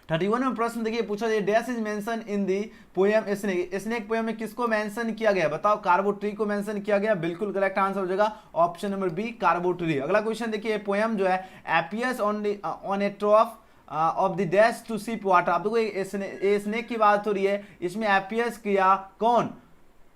31 में प्रश्न देखिए, पूछा जाए dash is mention in the poem snake, snake poem में किसको मेंशन किया गया, बताओ कार्बो ट्री को मेंशन किया गया, बिल्कुल करेक्ट आंसर हो जाएगा ऑप्शन नंबर बी कार्बो ट्री। अगला क्वेश्चन देखिए, पोएम जो है appears on a trough of the dash to sip water, आप देखो स्नेक की बात हो रही है, इसमें एपियर्स किया कौन,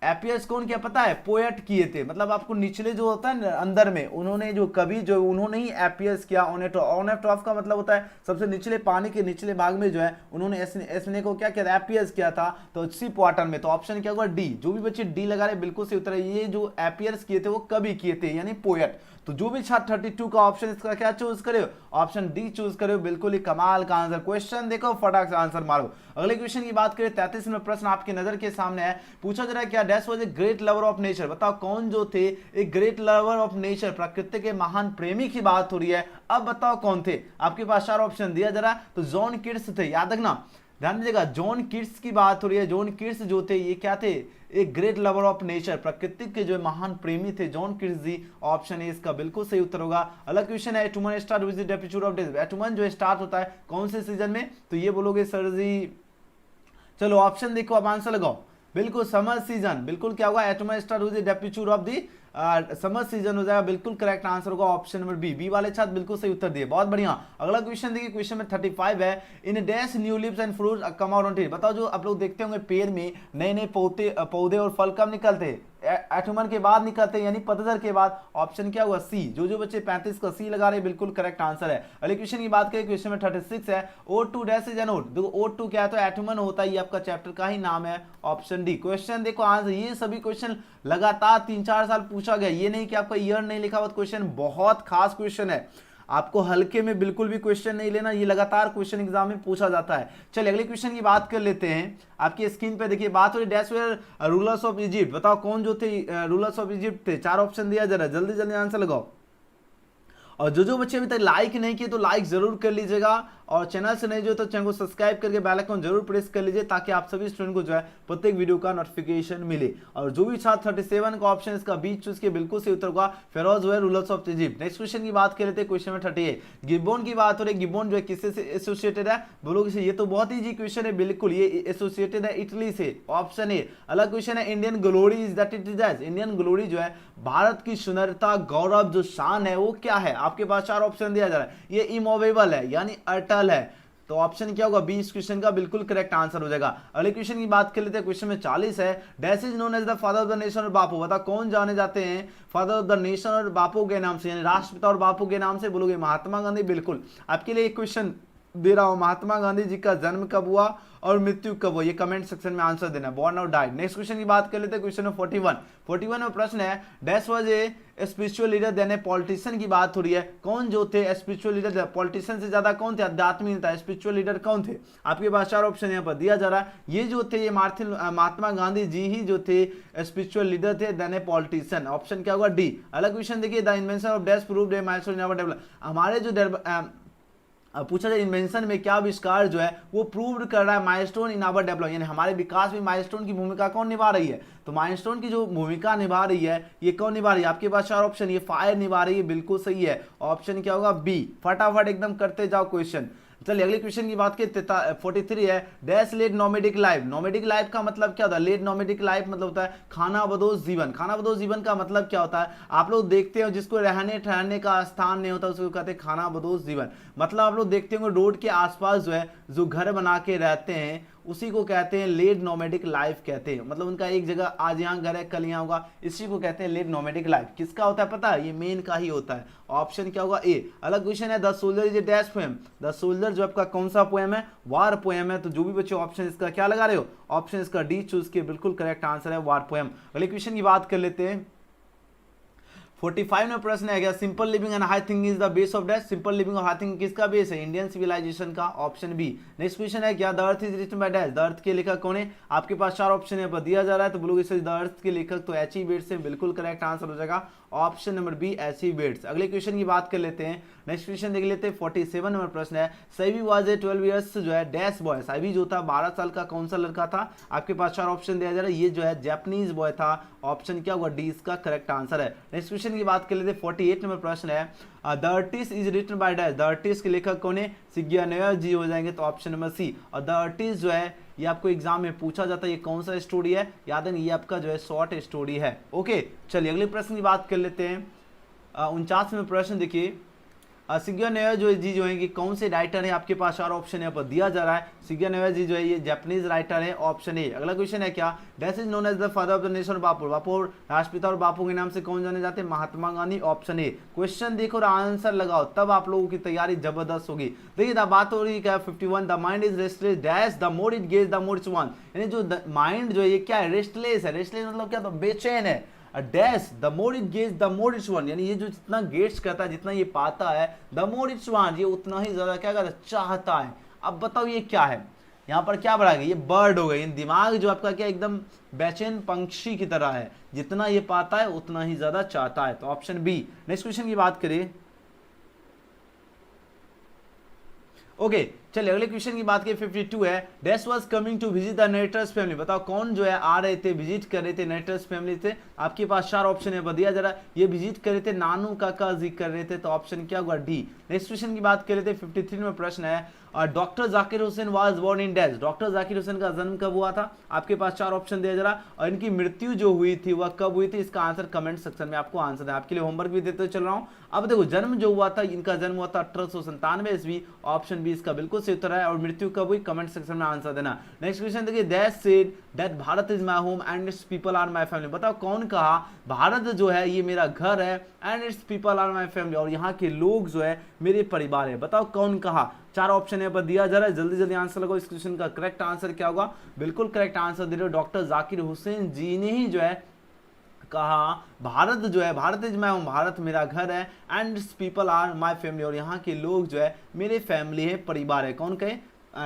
एपियर्स कौन किया पता है, पोएट किए थे, मतलब आपको निचले जो होता है ना अंदर में, उन्होंने जो कवि जो उन्होंने ही एपियर्स किया, ऑन ए ट्रॉफ का मतलब होता है सबसे निचले पानी के निचले भाग में जो है उन्होंने स्नेक को क्या किया, एपियर्स किया था, तो सिप वाटर में, तो ऑप्शन क्या होगा डी, जो भी बच्चे डी लगा रहे बिल्कुल सही उत्तर है, ये जो एपियर्स किए थे वो कवि किए थे, यानी पोएट, तो जो भी छात्र 32 का ऑप्शन इसका क्या चूज करे, ऑप्शन डी चूज करे, बिल्कुल ही कमाल का आंसर। क्वेश्चन देखो फटाक से आंसर मारो। अगले क्वेश्चन की बात करें, 33 में प्रश्न आपकी नजर के सामने है, पूछा जा रहा है क्या dash was a great lover of nature, बताओ कौन जो थे एक ग्रेट लवर ऑफ नेचर, प्रकृति के महान प्रेमी की बात हो रही है, अब बताओ कौन थे, आपके पास चार ऑप्शन दिया जा रहा है, तो जॉन किट्स थे, याद रखना ध्यान दीजिएगा, जॉन किट्स की बात हो रही है, जॉन किट्स जो थे ये क्या थे, एक ग्रेट लवर ऑफ नेचर, प्रकृति के जो महान प्रेमी थे John Keats ji, option A इसका बिल्कुल सही उत्तर होगा। अलग क्वेश्चन है, autumn start with the temperature of days, autumn जो स्टार्ट होता है कौन से सीजन में, तो ये बोलोगे सर जी, चलो ऑप्शन देखो अब आंसर लगाओ, बिल्कुल समर सीजन, बिल्कुल क्या होगा, autumn start with the temperature of the summer season हो जाएगा, बिल्कुल करेक्ट आंसर होगा ऑप्शन नंबर बी वाले छात्र बिल्कुल सही उत्तर दिए, बहुत बढ़िया। अगला क्वेश्चन देखिए, क्वेश्चन में 35 है, in dash new leaves and fruits come out on tree, बताओ जो आप लोग देखते होंगे पेड़ में नए नए पौधे और फल कब निकलते हैं, एटमन के बाद निकलते हैं यानी पतझड़ के बाद, ऑप्शन क्या हुआ सी। जो बच्चे 35 का सी लगा रहे हैं बिल्कुल करेक्ट आंसर है। अगले क्वेश्चन की बात करें, क्वेश्चन में 36 है, O2 डैश इज एनोड। देखो O2 क्या है, तो एटमन होता है, ये आपका चैप्टर का ही नाम है, ऑप्शन डी। क्वेश्चन देखो आंसर, ये सभी क्वेश्चन लगातार 3-4 साल पूछा गया, ये नहीं कि आपका ईयर नहीं लिखा हुआ, क्वेश्चन बहुत खास क्वेश्चन है, आपको हल्के में बिल्कुल भी क्वेश्चन नहीं लेना, ये लगातार क्वेश्चन एग्जाम में पूछा जाता है। चलिए अगले क्वेश्चन की बात कर लेते हैं। आपकी स्क्रीन पे देखिए बात हो रही dash were rulers of Egypt, बताओ कौन जो थे रूलर्स ऑफ इजिप्ट थे। 4 ऑप्शन दिया जरा, जल्दी जल्दी आंसर लगाओ। और जो बच्चे अभी तक लाइक नहीं किए तो लाइक जरूर कर लीजिएगा, और चैनल से नहीं जो तो चैनल को सब्सक्राइब करके बेल आइकन जरूर प्रेस कर लीजिए, ताकि आप सभी स्टूडेंट को जो है प्रत्येक वीडियो का नोटिफिकेशन मिले। और जो भी छात्र 37 का ऑप्शन इसका बीच चूज के बिल्कुल सही उत्तर होगा, pharaohs were rulers of Egypt. Next question की बात कर लेते हैं, क्वेश्चन में 38 गिब्बन की बात हो रही है। गिब्बन जो है किससे एसोसिएटेड है, बोलोगे ये तो बहुत ईजी क्वेश्चन है, बिल्कुल ये एसोसिएटेड है इटली से, ऑप्शन ए। अलग क्वेश्चन है, Indian glory is that it is age. Indian glory जो है भारत की सुंदरता, गौरव, जो शान है वो क्या है। आपके पास 4 ऑप्शन दिया जा रहा है, ये इमूवेबल है यानी अटल है, तो ऑप्शन क्या होगा बी इस क्वेश्चन का बिल्कुल करेक्ट आंसर हो जाएगा। अगले क्वेश्चन की बात कर लेते हैं, क्वेश्चन में 40 है, dash is known as the father of the nation और बापू। बता कौन जाने जाते हैं फादर ऑफ द नेशन और बापू के नाम से, यानी राष्ट्रपिता और बापू के नाम से, बोलोगे महात्मा गांधी। बिल्कुल आपके लिए एक क्वेश्चन दे रहा हूं, महात्मा गांधी जी का जन्म कब हुआ और मृत्यु कब हुआ, ये कमेंट सेक्शन में आंसर देना, बॉर्न और डाइड। नेक्स्ट क्वेश्चन की बात कर लेते हैं, क्वेश्चन 41 में प्रश्न है, dash was a spiritual leader then a politician की बात हो रही है, कौन जो थे स्पिरिचुअल लीडर, पॉलिटिशियन से ज्यादा कौन थे, आध्यात्मिक नेता, स्पिरिचुअल लीडर कौन थे। आपके पास 4 ऑप्शन यहाँ पर दिया जा रहा है, ये जो थे ये महात्मा गांधी जी ही जो थे स्पिरिचुअल लीडर थे देन ए पॉलिटिशियन, ऑप्शन क्या होगा डी। अलग क्वेश्चन देखिए, the invention of dash proved a milestone in our development. हमारे जो पूछा जाए इन्वेंशन में क्या आविष्कार जो है वो प्रूव कर रहा है माइलस्टोन इन आवर डेवलपमेंट, यानी हमारे विकास में माइलस्टोन की भूमिका कौन निभा रही है। तो माइलस्टोन की जो भूमिका निभा रही है ये कौन निभा रही है, आपके पास 4 ऑप्शन, ये फायर निभा रही है, बिल्कुल सही है, ऑप्शन क्या होगा बी। फटाफट एकदम करते जाओ क्वेश्चन। चलिए अगले क्वेश्चन की बात करें, 43 है, dash led nomadic life. Nomadic life का मतलब क्या होता है, लेड नोमेडिक लाइफ मतलब होता है खाना बदोश जीवन। खाना बदोश जीवन का मतलब क्या होता है, आप लोग देखते हो जिसको रहने ठहरने का स्थान नहीं होता उसको कहते हैं खाना बदोश जीवन। मतलब आप लोग देखते होंगे रोड के आसपास जो है जो घर बना के रहते हैं उसी को कहते हैं लेड नोमेडिक लाइफ कहते हैं, मतलब उनका एक जगह आज यहाँ घर है कल यहाँ होगा, इसी को कहते हैं लेड नोमेडिक लाइफ। किसका होता है पता है, ये मेन का ही होता है, ऑप्शन क्या होगा ए। अलग क्वेश्चन है, the soldier is a dash poem. The soldier जो आपका कौन सा पोएम है, वार पोएम है। तो जो भी बच्चे ऑप्शन इसका क्या लगा रहे हो, ऑप्शन इसका डी चूज के बिल्कुल करेक्ट आंसर है वार पोएम। अगले क्वेश्चन की बात कर लेते हैं, 45 में प्रश्न है क्या, simple living and high thinking is the base of dash. Simple living और हाई थिंकिंग किसका बेस है, इंडियन सिविलाइजेशन का, ऑप्शन बी। नेक्स्ट क्वेश्चन है क्या, the earth is written by dash. The earth के लेखक कौन है, आपके पास 4 ऑप्शन यहाँ पर दिया जा रहा है, तो बोलोगे द अर्थ के लेखक तो एच ई बेट्स से, बिल्कुल करेक्ट आंसर हो जाएगा option number B H E Bates. अगले क्वेश्चन की बात कर लेते हैं, नेक्स्ट क्वेश्चन देख लेते हैं, 47 नंबर प्रश्न है, साइबी वाज ए 12 इयर्स जो है डैश बॉय। साइबी जो था 12 साल का कौन सा लड़का था, आपके पास 4 ऑप्शन दिया जा रहा है, ये जो है जापानीज बॉय था, ऑप्शन क्या होगा डी इसका करेक्ट आंसर है। नेक्स्ट क्वेश्चन की बात कर लेते हैं, 48 नंबर प्रश्न है, the artist is written by dash. The artist के लेखक कौन है, सिग्यानोव जी हो जाएंगे, तो ऑप्शन नंबर सी। और द आर्टिस्ट जो है ये आपको एग्जाम में पूछा जाता है, ये कौन सा स्टोरी है, याद है ये आपका जो है शॉर्ट स्टोरी है। ओके चलिए अगले प्रश्न की बात कर लेते हैं, 49 में प्रश्न देखिए, सिग्यानोव जो जी जो है कि कौन से राइटर है, आपके पास 4 ऑप्शन यहाँ पर दिया जा रहा है, सिग्यानोव जी जो है ये जापानीज राइटर है, ऑप्शन ए। अगला क्वेश्चन है क्या, dash is known as the father of the nation Bapu. Bapu राष्ट्रपिता और बापू के नाम से कौन जाने जाते हैं, Mahatma Gandhi, option A. Question देखो और आंसर लगाओ तब आप लोगों की तैयारी जबरदस्त होगी। देखिए बात हो रही है क्या, 51 the mind is restless dash the more it gauge the more its want. यानी जो माइंड जो है ये क्या है, रेस्टलेस है। रेस्टलेस मतलब क्या, तो बेचैन है। Dash the more it gets the more its want, यानी ये जो जितना गेट्स करता है, जितना ये पाता है, द मोर इट्स वांट, ये उतना ही ज्यादा क्या करता है, चाहता है। अब बताओ ये क्या है, यहाँ पर क्या बढ़ा गया, ये बर्ड हो गई। दिमाग जो आपका क्या एकदम बेचैन पंक्षी की तरह है, जितना ये पाता है उतना ही ज्यादा चाहता है, तो ऑप्शन बी। नेक्स्ट क्वेश्चन की बात करें, ओके चलिए अगले क्वेश्चन की बात करें, 52 है, dash was coming to visit the narrator's family. बताओ कौन जो है आ रहे थे, विजिट कर रहे थे नरेटर्स फैमिली से। आपके पास 4 ऑप्शन है दिया जा रहा है, ये विजिट कर रहे थे नानू काका जी कर रहे थे, तो ऑप्शन क्या होगा डी। नेक्स्ट क्वेश्चन की बात कर लेते हैं, 53 में प्रश्न है, doctor Zakir Hussain was born in dash. Doctor Zakir Hussain का जन्म कब हुआ था, आपके पास 4 ऑप्शन दिया जा रहा, और इनकी मृत्यु जो हुई थी वह कब हुई थी, इसका आंसर कमेंट सेक्शन में आपको आंसर है। आपके लिए होमवर्क भी देते चल रहा हूं। अब देखो जन्म जो हुआ था, इनका जन्म हुआ था 1897 ईस्वी, ऑप्शन बी इसका बिल्कुल से उत्तर है। और मृत्यु कब हुई, कमेंट सेक्शन में आंसर देना। नेक्स्ट क्वेश्चन देखिए, that said that Bharat is my home and its people are my family. बताओ कौन कहा भारत जो है ये मेरा घर है and its people are my family, और यहाँ के लोग जो है मेरे परिवार है। बताओ कौन कहा। 4 ऑप्शन यहाँ पर दिया जा रहा है, जल्दी जल्दी आंसर लगाओ। इस क्वेश्चन का करेक्ट आंसर क्या होगा, बिल्कुल करेक्ट आंसर दे रहे हो, डॉक्टर जाकिर हुसैन जी ने ही जो है कहा भारत जो है, Bharat is my home, Bharat मेरा घर है, and people are my family, और यहाँ के लोग जो है मेरे फैमिली है, परिवार है। कौन कहे,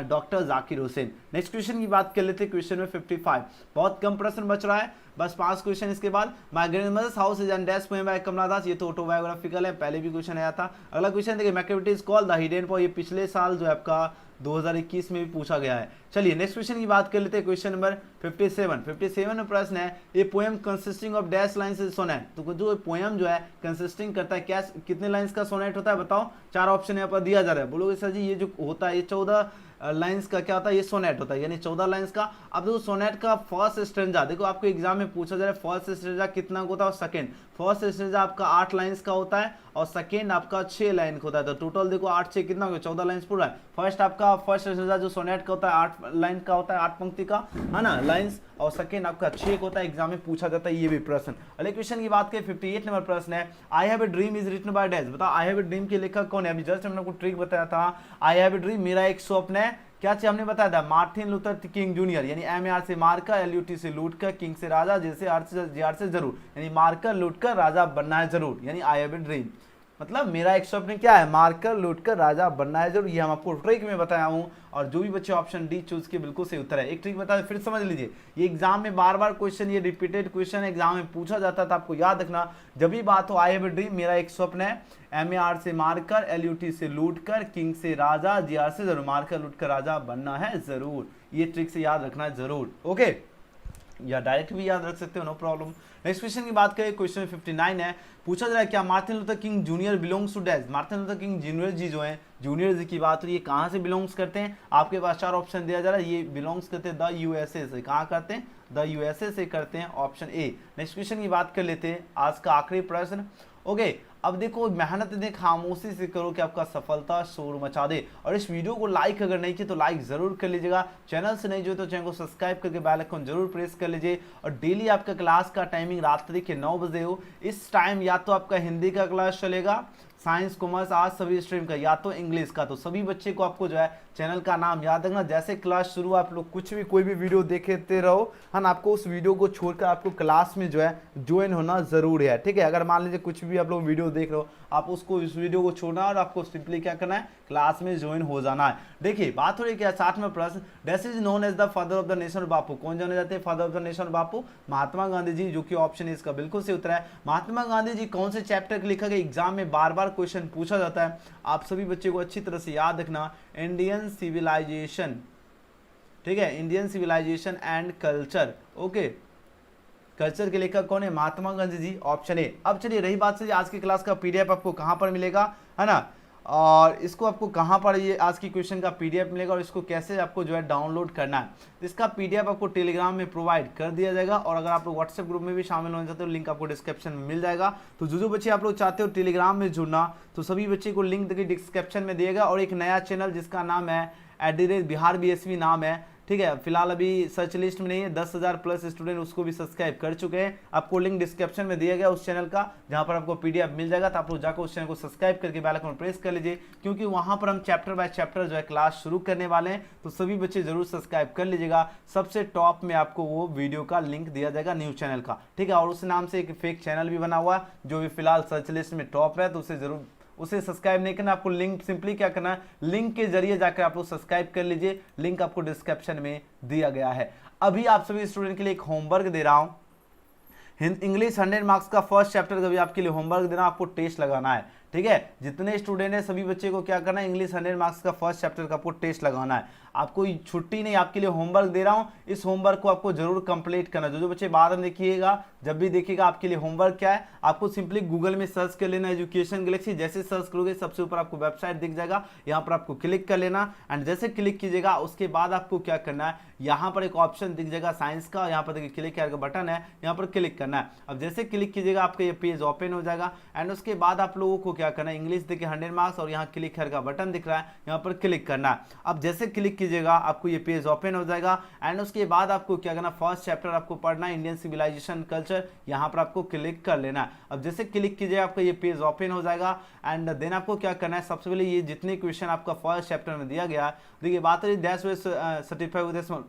doctor Zakir Hussain. Next question की बात कर लेते हैं, क्वेश्चन में 55, बहुत कम प्रश्न बच रहा है, बस 5 क्वेश्चन इसके बाद। My grandmother's house is an dash poem by Kamala Das, ये तो ऑटोबायोग्राफिकल है, पहले भी क्वेश्चन आया था। अगला क्वेश्चन देखिए, मैक्रोबिटी is called the hidden point, ये पिछले साल जो है आपका 2021 में भी पूछा गया है। चलिए नेक्स्ट क्वेश्चन की बात कर लेते हैं, क्वेश्चन नंबर 57 में प्रश्न है, ये poem consisting of dash lines is sonnet, तो जो पोएम जो है कंसिस्टिंग करता है क्या, कितने लाइन्स का सोनेट होता है बताओ। 4 ऑप्शन यहाँ पर दिया जा रहा है। बोलोगे सर जी ये जो होता है ये 14 लाइन्स का क्या होता है, ये सोनेट होता है, यानी 14 लाइन्स का। अब देखो सोनेट का फर्स्ट स्ट्रेंजा, देखो आपको एग्जाम में पूछा जा रहा है फर्स्ट स्ट्रेंजा कितना होता है और सेकंड। फर्स्ट स्ट्रेंजा आपका 8 लाइन्स का होता है और सेकंड आपका 6 लाइन का होता है, तो टोटल देखो 8 6 कितना हो गया, 14 लाइन्स पूरा है। फर्स्ट आपका फर्स्ट स्ट्रेंजा जो सोनेट का होता है 8 लाइन का होता है, 8 पंक्ति का है ना लाइन्स, और सेकंड आपका 6 होता है, एग्जाम में पूछा जाता है ये भी प्रश्न। अगले क्वेश्चन की बात करें, 58 नंबर प्रश्न है, I have a dream is written by dash. बताओ आई हैव ए ड्रीम के लेखक कौन है। अभी जस्ट हमने आपको ट्रिक बताया था, आई हैव ए ड्रीम मेरा एक स्वप्न है, क्या चीज हमने बताया था, मार्टिन लूथर किंग जूनियर, यानी MAR से मारकर, LUT से लूट कर, किंग से राजा, जैसे JR से जरूर, यानी मारकर लूट कर राजा बनना है जरूर, यानी आई हैव ए ड्रीम मतलब मेरा एक स्वप्न क्या है, मारकर लूटकर राजा बनना है जरूर। ये हम आपको ट्रिक में बताया हूं, और जो भी बच्चे ऑप्शन डी चूज के बिल्कुल सही उत्तर है। एक ट्रिक बता फिर समझ लीजिए, ये एग्जाम में बार बार क्वेश्चन, ये रिपीटेड क्वेश्चन एग्जाम में पूछा जाता था, आपको याद रखना। जब भी बात हो आई हैव ए ड्रीम मेरा एक स्वप्न है, MAR से मारकर, LUT से लूटकर, किंग से राजा, JR से जरूर, मारकर लूटकर राजा बनना है जरूर। ये ट्रिक से याद रखना है जरूर, ओके, या डायरेक्ट भी याद रख सकते हो, नो प्रॉब्लम। नेक्स्ट क्वेश्चन की बात करें, क्वेश्चन 59 है, पूछा जा रहा है क्या Martin Luther King Junior belongs to dash. Martin Luther King Junior ji जो है, जूनियर जी की बात हो, ये कहाँ से बिलोंग्स करते हैं। आपके पास 4 ऑप्शन दिया जा रहा है, ये बिलोंग्स करते हैं द USA से। कहाँ करते हैं, द USA से करते हैं, ऑप्शन ए। नेक्स्ट क्वेश्चन की बात कर लेते हैं, आज का आखिरी प्रश्न, ओके। अब देखो मेहनत इतनी खामोशी से करो कि आपका सफलता शोर मचा दे, और इस वीडियो को लाइक अगर नहीं किया तो लाइक जरूर कर लीजिएगा, चैनल से नहीं जो तो चैनल को सब्सक्राइब करके बेल आइकन जरूर प्रेस कर लीजिए। और डेली आपका क्लास का टाइमिंग रात्रि के 9 बजे हो, इस टाइम या तो आपका हिंदी का क्लास चलेगा, साइंस कॉमर्स आज सभी स्ट्रीम का, या तो इंग्लिश का। तो सभी बच्चे को आपको जो है चैनल का नाम याद रखना, जैसे क्लास शुरू आप लोग कुछ भी कोई भी वीडियो देखते रहो है ना, आपको उस वीडियो को छोड़कर आपको क्लास में जो है ज्वाइन होना जरूर है, ठीक है। अगर मान लीजिए कुछ भी आप लोग वीडियो देख रहे हो, आप उसको इस वीडियो को छोड़ना और आपको सिंपली क्या करना है, क्लास में ज्वाइन हो जाना है। देखिए बात हो रही है 60वां प्रश्न, dash is known as the father of the nation Bapu. कौन जाने जाते हैं father of the nation Bapu, Mahatma Gandhi ji, जो कि ऑप्शन इसका बिल्कुल सही उत्तर है। महात्मा गांधी जी कौन से चैप्टर के लिखा गया, एग्जाम में बार बार क्वेश्चन पूछा जाता है, आप सभी बच्चे को अच्छी तरह से याद रखना, इंडियन सिविलाइजेशन, ठीक है, Indian civilization and culture, okay. Culture के लेखक कौन है, महात्मा गांधी जी, ऑप्शन ए। अब चलिए रही बात से आज की क्लास का PDF आपको कहां पर मिलेगा, है ना, और इसको आपको कहां पर ये आज की क्वेश्चन का PDF मिलेगा, और इसको कैसे आपको जो है डाउनलोड करना है, इसका PDF आपको टेलीग्राम में प्रोवाइड कर दिया जाएगा। और अगर आप लोग व्हाट्सएप ग्रुप में भी शामिल होना चाहते हो, लिंक आपको डिस्क्रिप्शन में मिल जाएगा। तो जो बच्चे आप लोग चाहते हो टेलीग्राम में जुड़ना, तो सभी बच्चे को लिंक देखिए डिस्क्रिप्शन में दिएगा। और एक नया चैनल जिसका नाम है @बिहार BSV नाम है, ठीक है, फिलहाल अभी सर्च लिस्ट में नहीं है, 10,000 प्लस स्टूडेंट उसको भी सब्सक्राइब कर चुके हैं। आपको लिंक डिस्क्रिप्शन में दिया गया उस चैनल का, जहां पर आपको PDF मिल जाएगा। तो आप लोग जाकर उस चैनल को सब्सक्राइब करके बेल आइकन प्रेस कर लीजिए, क्योंकि वहां पर हम चैप्टर बाय चैप्टर जो है क्लास शुरू करने वाले हैं। तो सभी बच्चे जरूर सब्सक्राइब कर लीजिएगा, सबसे टॉप में आपको वो वीडियो का लिंक दिया जाएगा न्यूज चैनल का, ठीक है। और उस नाम से एक फेक चैनल भी बना हुआ है जो भी फिलहाल सर्च लिस्ट में टॉप है, तो उसे जरूर, उसे सब्सक्राइब नहीं करना, आपको लिंक सिंपली क्या करना है, लिंक के जरिए जाकर आप लोग सब्सक्राइब कर लीजिए, लिंक आपको डिस्क्रिप्शन में दिया गया है। अभी आप सभी स्टूडेंट के लिए एक होमवर्क दे रहा हूं, इंग्लिश 100 मार्क्स का फर्स्ट चैप्टर का भी आपके लिए होमवर्क देना, आपको टेस्ट लगाना है, ठीक है। जितने स्टूडेंट है सभी बच्चे को क्या करना है, इंग्लिश 100 मार्क्स का फर्स्ट चैप्टर का आपको टेस्ट लगाना है। आपको छुट्टी नहीं, आपके लिए होमवर्क दे रहा हूं, इस होमवर्क को आपको जरूर कंप्लीट करना। जो बच्चे बाद में देखिएगा, जब भी देखिएगा आपके लिए होमवर्क क्या है, आपको सिंपली गूगल में सर्च कर लेना एजुकेशन गैलेक्सी। जैसे सर्च करोगे सबसे ऊपर आपको वेबसाइट दिख जाएगा, यहाँ पर आपको क्लिक कर लेना। एंड जैसे क्लिक कीजिएगा उसके बाद आपको क्या करना है, यहाँ पर एक ऑप्शन दिख जाएगा साइंस का, यहाँ पर देखिए क्लिक का बटन है, यहाँ पर क्लिक करना है। अब जैसे क्लिक कीजिएगा आपका ये पेज ओपन हो जाएगा। एंड उसके बाद आप लोगों को क्या करना है, इंग्लिश देखिए 100 मार्क्स और यहाँ क्लिक हेयर का बटन दिख रहा है, यहाँ पर क्लिक करना है। अब जैसे क्लिक कीजिएगा आपको ये पेज ओपन हो जाएगा एंड उसके बाद आपको क्या करना, फर्स्ट चैप्टर आपको पढ़ना है इंडियन सिविलाइजेशन कल्चर, यहाँ पर आपको क्लिक कर लेना है। अब जैसे क्लिक कीजिएगा आपका ये पेज ओपन हो जाएगा एंड देन आपको क्या करना है, सबसे पहले ये जितने क्वेश्चन आपका फर्स्ट चैप्टर में दिया गया, देखिए बात रही दैट्स वे सर्टिफाइड विद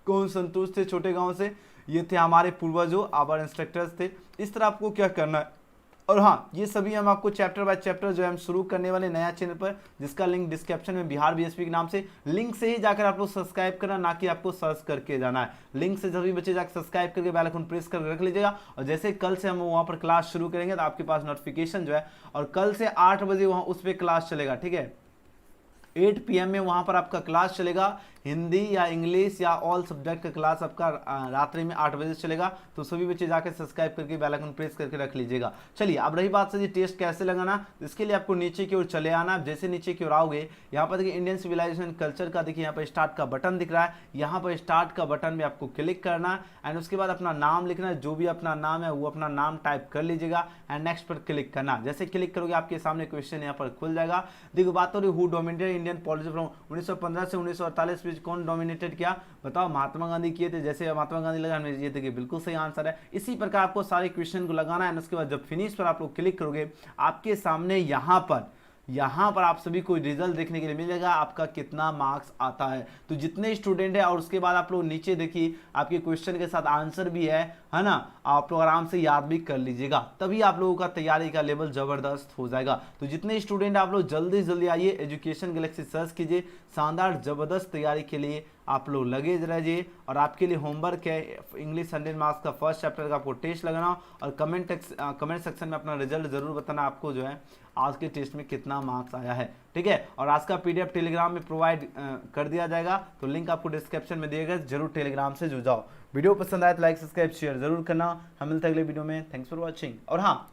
कौन संतुष्ट थे छोटे गांव से, ये थे हमारे पूर्वजों, आवर इंस्ट्रक्टर्स थे। इस तरह आपको क्या करना है। और हाँ, ये सभी हम आपको चैप्टर बाय चैप्टर जो है हम शुरू करने वाले नया चैनल पर, जिसका लिंक डिस्क्रिप्शन में बिहार बीएसपी के नाम से, लिंक से ही जाकर आप लोग सब्सक्राइब करना, ना कि आपको सर्च करके जाना है। लिंक से सभी बच्चे जाकर सब्सक्राइब करके बेल आइकन प्रेस करके रख लीजिएगा। और जैसे कल से हम वहाँ पर क्लास शुरू करेंगे तो आपके पास नोटिफिकेशन जो है, और कल से 8 बजे वहाँ उस पर क्लास चलेगा, ठीक है 8 PM में वहाँ पर आपका क्लास चलेगा, हिंदी या इंग्लिश या ऑल सब्जेक्ट का क्लास आपका रात्रि में 8 बजे चलेगा। तो सभी बच्चे जाकर सब्सक्राइब करके बेल आइकन प्रेस करके रख लीजिएगा। चलिए अब रही बात से जी टेस्ट कैसे लगाना, इसके लिए आपको नीचे की ओर चले आना। जैसे नीचे की ओर आओगे, यहाँ पर देखिए इंडियन सिविलाइजेशन कल्चर का देखिए यहाँ पर स्टार्ट का बटन दिख रहा है, यहाँ पर स्टार्ट का बटन में आपको क्लिक करना एंड उसके बाद अपना नाम लिखना है, जो भी अपना नाम है वो अपना नाम टाइप कर लीजिएगा एंड नेक्स्ट पर क्लिक करना। जैसे क्लिक करोगे आपके सामने क्वेश्चन यहाँ पर खुल जाएगा। देखो बात हो रही who dominated Indian policy from 1915 से 1948 बीच, कौन डोमिनेटेड किया बताओ, महात्मा गांधी किए थे। जैसे महात्मा गांधी लगा हमने ये देखिए बिल्कुल सही आंसर है। इसी प्रकार आपको सारे क्वेश्चन को लगाना है। उसके बाद जब फिनिश पर आप लोग क्लिक करोगे, आपके सामने यहाँ पर आप सभी को रिजल्ट देखने के लिए मिलेगा, आपका कितना मार्क्स आता है। तो जितने स्टूडेंट है, और उसके बाद आप लोग नीचे देखिए आपके क्वेश्चन के साथ आंसर भी है ना, आप लोग आराम से याद भी कर लीजिएगा, तभी आप लोगों का तैयारी का लेवल जबरदस्त हो जाएगा। तो जितने स्टूडेंट आप लोग जल्दी जल्दी आइए, एजुकेशन गैलेक्सी सर्च कीजिए, शानदार जबरदस्त तैयारी के लिए आप लोग लगे रहिए। और आपके लिए होमवर्क है इंग्लिश 100 मार्क्स का फर्स्ट चैप्टर का आपको टेस्ट लगाना, और कमेंट सेक्शन में अपना रिजल्ट जरूर बताना, आपको जो है आज के टेस्ट में कितना मार्क्स आया है, ठीक है। और आज का PDF टेलीग्राम में प्रोवाइड कर दिया जाएगा, तो लिंक आपको डिस्क्रिप्शन में दिएगा, जरूर टेलीग्राम से जुड़ जाओ। वीडियो पसंद आए तो लाइक सब्सक्राइब शेयर जरूर करना। हम मिलते हैं अगले वीडियो में। Thanks for watching. और हाँ,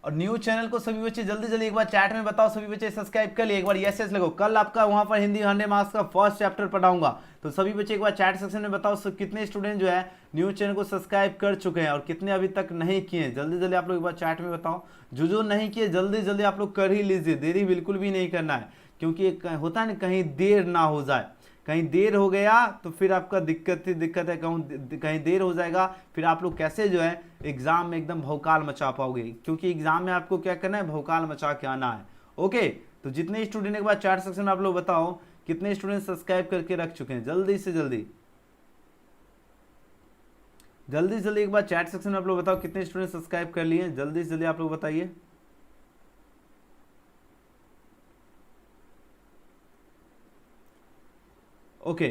और न्यू चैनल को सभी बच्चे जल्दी जल्दी एक बार चैट में बताओ, सभी बच्चे सब्सक्राइब कर लिए, एक बार यस यस लगो। कल आपका वहां पर हिंदी 100 मार्क्स का फर्स्ट चैप्टर पढ़ाऊंगा, तो सभी बच्चे एक बार चैट सेक्शन में बताओ कितने स्टूडेंट जो है न्यू चैनल को सब्सक्राइब कर चुके हैं और कितने अभी तक नहीं किए। जल्दी जल्दी आप लोग एक बार चैट में बताओ। जो नहीं किए जल्दी जल्दी आप लोग कर ही लीजिए, देरी बिल्कुल भी नहीं करना है, क्योंकि होता है ना कहीं देर ना हो जाए, कहीं देर हो गया तो फिर आपका दिक्कत है, कहीं देर हो जाएगा फिर आप लोग कैसे जो है एग्जाम में एकदम भौकाल मचा पाओगे, क्योंकि एग्जाम में आपको क्या करना है, भौकाल मचा के आना है। ओके, तो जितने स्टूडेंट एक बार चैट सेक्शन में आप लोग बताओ कितने स्टूडेंट सब्सक्राइब करके रख चुके हैं, जल्दी से जल्दी एक बार चैट सेक्शन में आप लोग बताओ कितने स्टूडेंट सब्सक्राइब कर लिए, जल्दी से जल्दी आप लोग बताइए। ओके,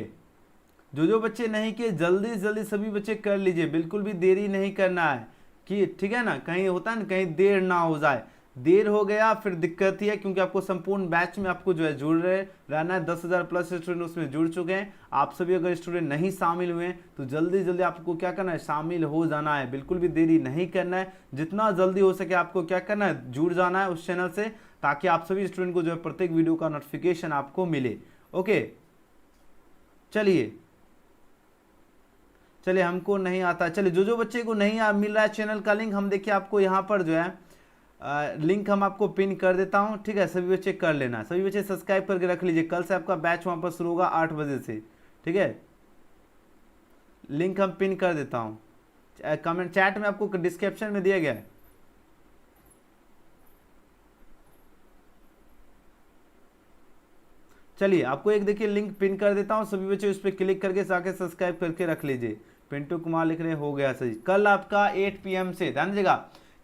जो बच्चे नहीं किए जल्दी जल्दी सभी बच्चे कर लीजिए, बिल्कुल भी देरी नहीं करना है कि ठीक है ना, कहीं होता है ना कहीं देर ना हो जाए, देर हो गया फिर दिक्कत ही है, क्योंकि आपको संपूर्ण बैच में आपको जो है जुड़ रहना है। 10,000 प्लस स्टूडेंट उसमें जुड़ चुके हैं। आप सभी अगर स्टूडेंट नहीं शामिल हुए हैं तो जल्दी जल्दी आपको क्या करना है, शामिल हो जाना है, बिल्कुल भी देरी नहीं करना है। जितना जल्दी हो सके आपको क्या करना है, जुड़ जाना है उस चैनल से, ताकि आप सभी स्टूडेंट को जो है प्रत्येक वीडियो का नोटिफिकेशन आपको मिले। ओके, चलिए हमको नहीं आता, चलिए जो बच्चे को नहीं मिल रहा है चैनल का लिंक, हम देखिए आपको यहाँ पर जो है लिंक हम आपको पिन कर देता हूँ, ठीक है। सभी बच्चे कर लेना, सभी बच्चे सब्सक्राइब करके रख लीजिए। कल से आपका बैच वहाँ पर शुरू होगा 8 बजे से, ठीक है। लिंक हम पिन कर देता हूँ, कमेंट चैट में आपको डिस्क्रिप्शन में दिया गया है। चलिए आपको एक देखिए लिंक पिन कर देता हूँ, सभी बच्चे उस पर क्लिक करके जाके सब्सक्राइब करके रख लीजिए। पिंटू कुमार लिख रहे हो गया सही। कल आपका 8 PM से, ध्यान दीजिएगा,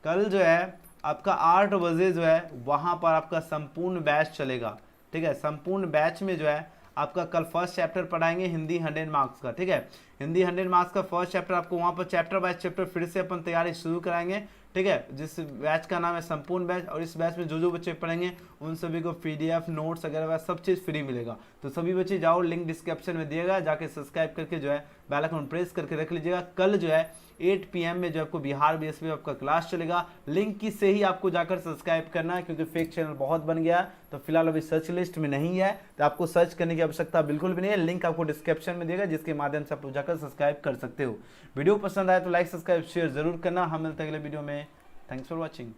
कल जो है आपका 8 बजे जो है वहाँ पर आपका संपूर्ण बैच चलेगा, ठीक है। संपूर्ण बैच में जो है आपका कल फर्स्ट चैप्टर पढ़ाएंगे हिंदी 100 मार्क्स का, ठीक है। हिंदी 100 मार्क्स का फर्स्ट चैप्टर आपको वहाँ पर चैप्टर बाय चैप्टर फिर से अपन तैयारी शुरू कराएंगे, ठीक है। जिस बैच का नाम है संपूर्ण बैच, और इस बैच में जो बच्चे पढ़ेंगे उन सभी को PDF नोट्स वगैरह सब चीज़ फ्री मिलेगा। तो सभी बच्चे जाओ, लिंक डिस्क्रिप्शन में दिएगा, जाके सब्सक्राइब करके जो है बेल आइकन प्रेस करके रख लीजिएगा। कल जो है 8 PM में जो आपको बिहार BSP आपका क्लास चलेगा, लिंक की से ही आपको जाकर सब्सक्राइब करना है, क्योंकि फेक चैनल बहुत बन गया है, तो फिलहाल अभी सर्च लिस्ट में नहीं है, तो आपको सर्च करने की आवश्यकता बिल्कुल भी नहीं है। लिंक आपको डिस्क्रिप्शन में देगा, जिसके माध्यम से आप लोग जाकर सब्सक्राइब कर सकते हो। वीडियो पसंद आए तो लाइक सब्सक्राइब शेयर जरूर करना। हम मिलते हैं अगले वीडियो में। Thanks for watching.